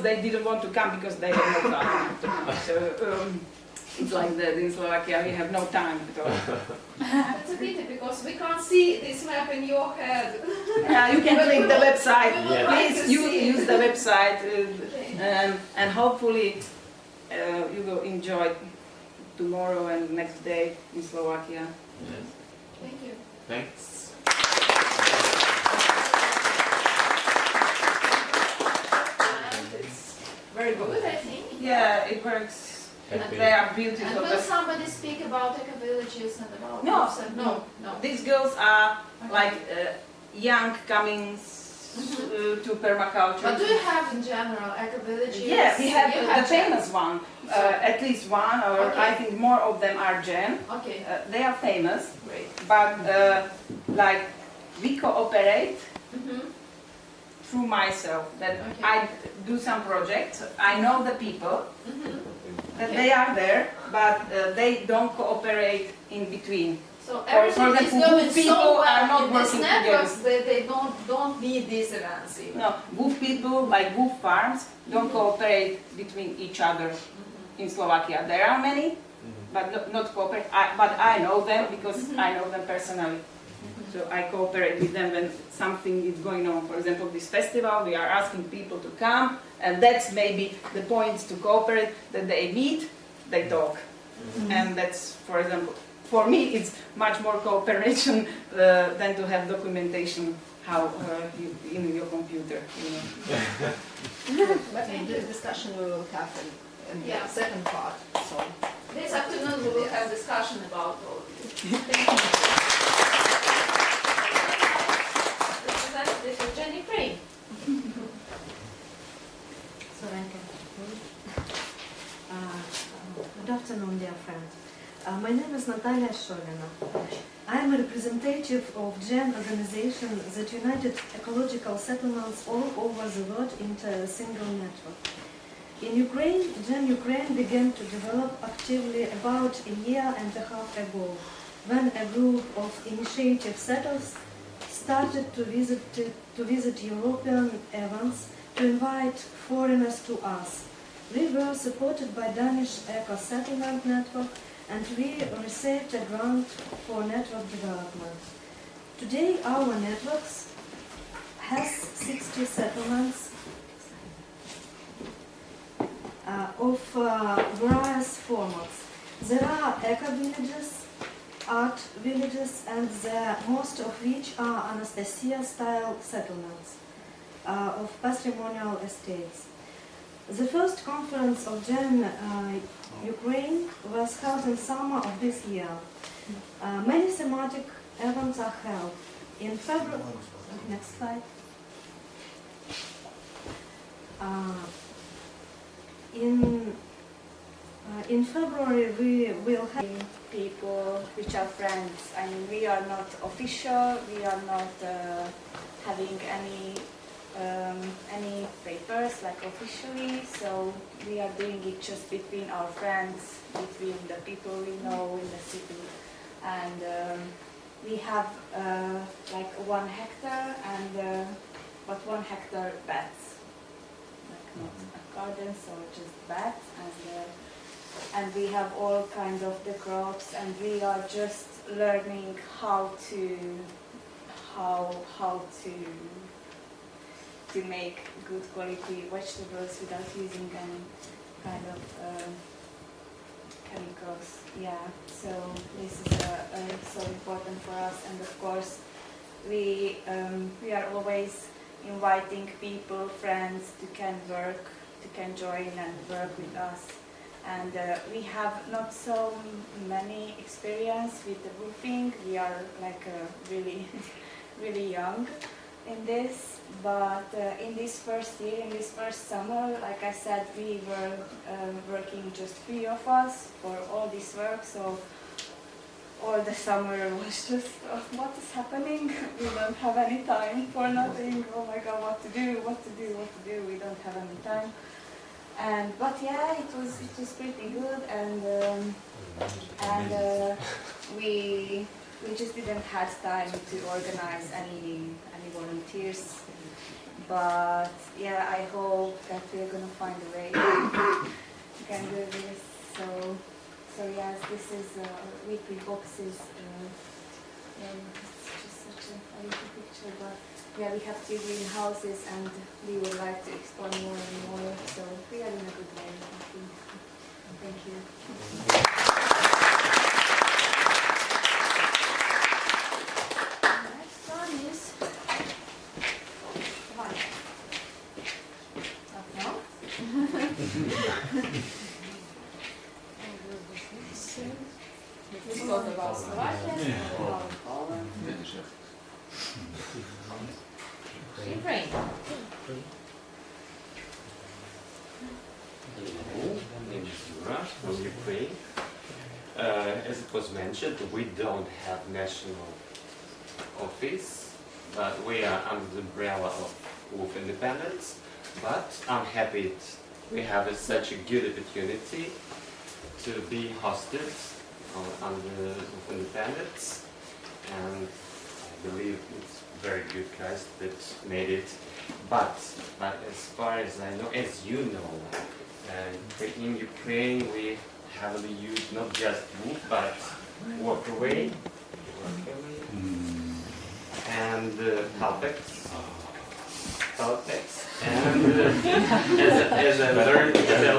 they didn't want to come because they have no time. So it's like that in Slovakia, we have no time at all. It's a pity because we can't see this map in your head. You can click the website. Yeah. Please use the website and hopefully you will enjoy tomorrow and next day in Slovakia. Yes. Thank you. Thanks. It's very good, I think. Yeah, it works. And they are beautiful. And will somebody speak about eco-villages and about No, roofs and no. These girls are like young coming to permaculture. But do you have in general eco-villages? Yeah, we have You the famous one, at least one, or Okay. I think more of them are Gen. Okay, They are famous, great. but like we cooperate through myself. That Okay. I do some projects. I know the people that Okay. they are there, but they don't cooperate in between. So For everything is example, going people so are well not in these working networks that they don't need these events even. No, Woof people like Woof farms don't cooperate between each other in Slovakia. There are many, but not cooperate. But I know them because I know them personally. So I cooperate with them when something is going on. For example, this festival, we are asking people to come, and that's maybe the point to cooperate, that they meet, they talk. And that's, for example, for me, it's much more cooperation than to have documentation how in your computer. You know. But in this discussion we will have in the second part. So This afternoon we will have discussion about all of this. Thank you. Representative of Jenny Crane. Good afternoon, dear friends. My name is Natalia Sholina. I am a representative of GEN organization that united ecological settlements all over the world into a single network. In Ukraine, GEN Ukraine began to develop actively about a year and a half ago, when a group of initiative settlers started to visit European events to invite foreigners to us. We were supported by Danish Eco Settlement Network and we received a grant for network development. Today our networks has 60 settlements of various formats. There are eco-villages, art villages, and most of which are Anastasia-style settlements of patrimonial estates. The first conference of GEN Ukraine was held in summer of this year. Many thematic events are held. In February, next slide. In February we will have people which are friends. I mean, we are not official. We are not having any papers like officially. So we are doing it just between our friends, between the people we know in the city, and we have like 1 hectare and but 1 hectare beds, like not gardens or just beds, and we have all kinds of the crops, and we are just learning how to make good quality vegetables without using any kind of chemicals. Yeah, so this is so important for us, and of course we are always inviting people, friends, to can join and work with us. And we have not so many experience with the roofing. We are like really, really young in this. But in this first year, in this first summer, like I said, we were working just 3 of us for all this work. So all the summer was just, what is happening? We don't have any time for nothing. Oh my God, what to do? We don't have any time. But yeah, it was pretty good, and we just didn't have time to organize any volunteers. But yeah, I hope that we're gonna find a way to can do this. So yes, this is weekly boxes. It's just such a little picture, but yeah, we have 2 greenhouses and we would like to explore more and more. So we are in a good way, I think. Thank you. Next one is this was about Slovakia, about Poland, Ukraine. Hello, my name is Yura from Ukraine. As it was mentioned, we don't have national office, but we are under the umbrella of WWoof Independence. But I'm happy we have such a good opportunity to be hosted under WWoof Independence, and I believe it's very good guys that made it. But as far as I know, as you know, in Ukraine we heavily use not just WWoof but Walkaway and Palpex. And as I learned, as I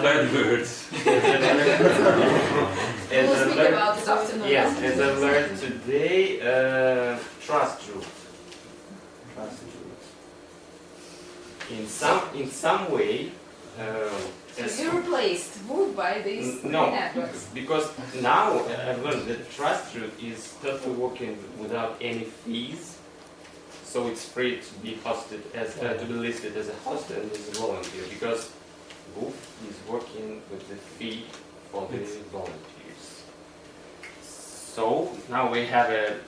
learned today, trust root. In some way. You replaced WWoof by these networks. Because now I've learned that trust root is totally working without any fees. So it's free to be hosted as to be listed as a host and as a volunteer, because WWoof is working with the fee for the volunteers. So now we have a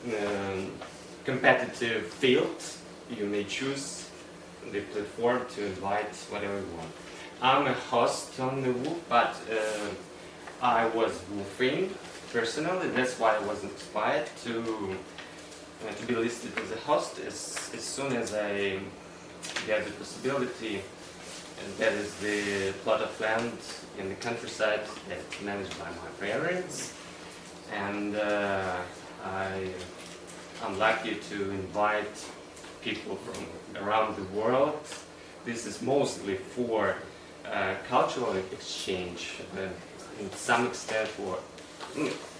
competitive field. You may choose the platform to invite whatever you want. I'm a host on the WWoof, but I was woofing personally. That's why I was inspired to be listed as a host as soon as I get the possibility. And that is the plot of land in the countryside that's managed by my parents. And I'm lucky to invite people from around the world. This is mostly for cultural exchange, in some extent for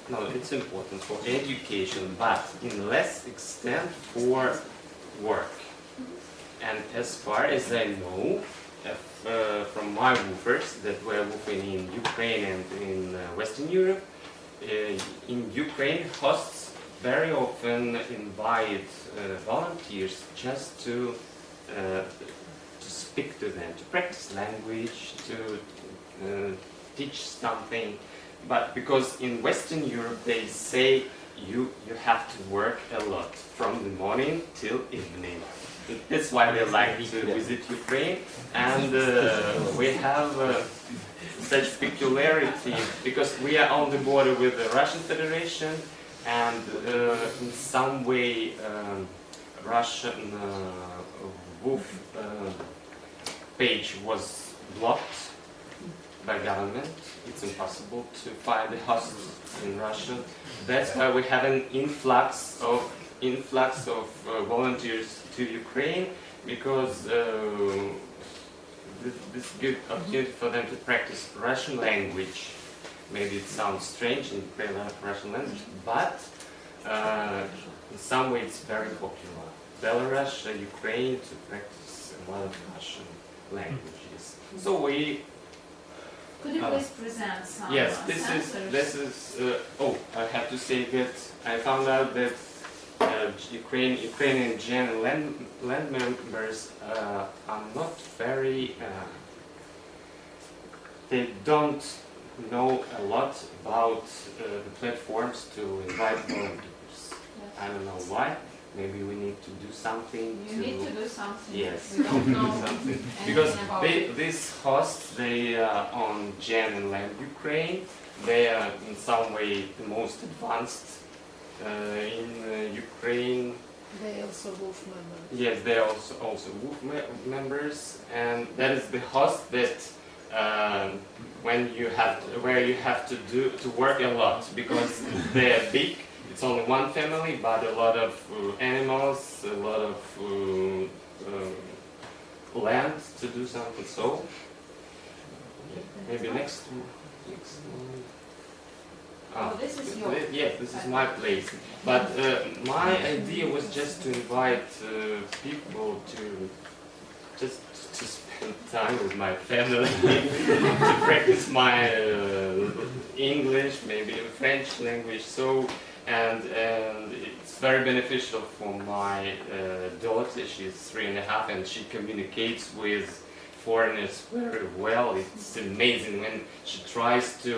no, it's important for education, but in less extent for work. And as far as I know, from my woofers that were woofing in Ukraine and in Western Europe, in Ukraine, hosts very often invite volunteers just to speak to them, to practice language, to teach something. But because in Western Europe they say you have to work a lot from the morning till evening. That's why they like to visit Ukraine, and we have such peculiarity because we are on the border with the Russian Federation, and in some way Russian WWoof page was blocked by government. It's impossible to find a host in Russia. That's why we have an influx of volunteers to Ukraine, because this is a good opportunity for them to practice Russian language. Maybe it sounds strange in Russian language, but in some way it's very popular. Belarus, Ukraine, to practice a lot of Russian languages. So we. Could you please present some? Yes, this is. Oh, I have to say that I found out that Ukrainian Gen land members are not very. They don't know a lot about the platforms to invite volunteers. I don't know why. maybe we need to do something. You need to do something. Yes, We don't know something. anything Because about it. these hosts, they are on Gen and Land Ukraine. They are in some way the most advanced in Ukraine. They also woof members. Yes, they are also woof members, and that is the host that where you have to work a lot because they are big. It's only one family, but a lot of animals, a lot of land to do something. So maybe next one. Oh, this is your. Yes, this is my place. But my idea was just to invite people to just to spend time with my family, to practice my English, maybe French language. So and it's very beneficial for my daughter. She's 3.5, and she communicates with foreigners very well. It's amazing when she tries to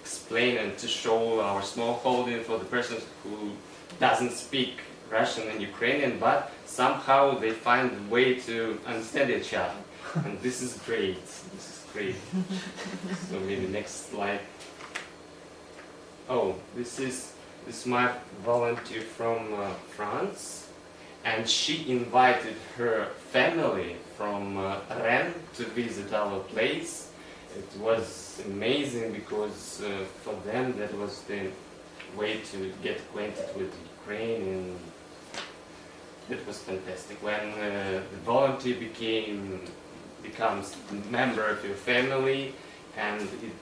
explain and to show our small holding for the person who doesn't speak Russian and Ukrainian, but somehow they find a way to understand each other. And this is great. This is great. So maybe next slide. Oh, this is my volunteer from France, and she invited her family from Rennes to visit our place. It was amazing because for them that was the way to get acquainted with Ukraine, and it was fantastic. When the volunteer becomes a member of your family, and it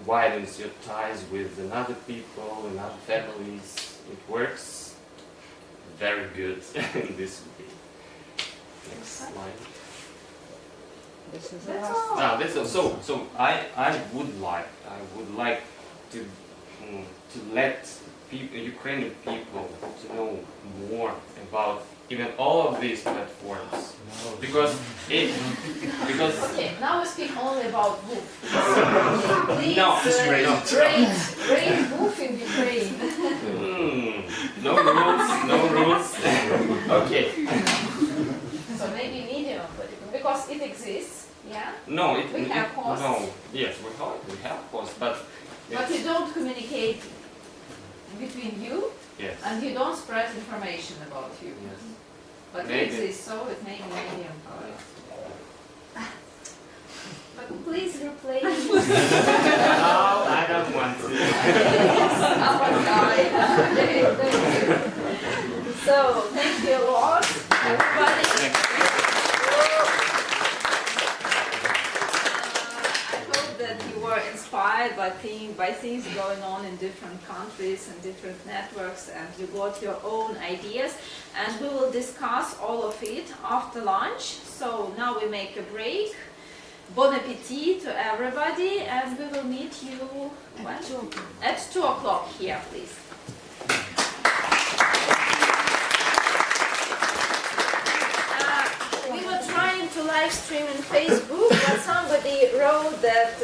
widens your ties with another people and other families, it works very good in this way. Next slide. This is That's last. all. That's all. So I would like to let Ukrainian people to know more about even all of these platforms, because Okay, now we speak only about woof. Please, No, this is great. rate woof in Ukraine. No rules. Okay. So maybe medium, because it exists, yeah? No, We have hosts. No, yes, we have hosts, but But you don't communicate between you, yes. and you don't spread information about you. Yes. But it Maybe. exists, so it may be medium. But please replace. No, I don't want to. Our guy. Okay, thank you. So, thank you a lot, everybody. I hope that you were inspired by things going on in different countries and different networks, and you got your own ideas. And we will discuss all of it after lunch. So now we make a break. Bon appetit to everybody, and we will meet you when? At 2 o'clock here, please. We were trying to live stream in Facebook, but somebody wrote that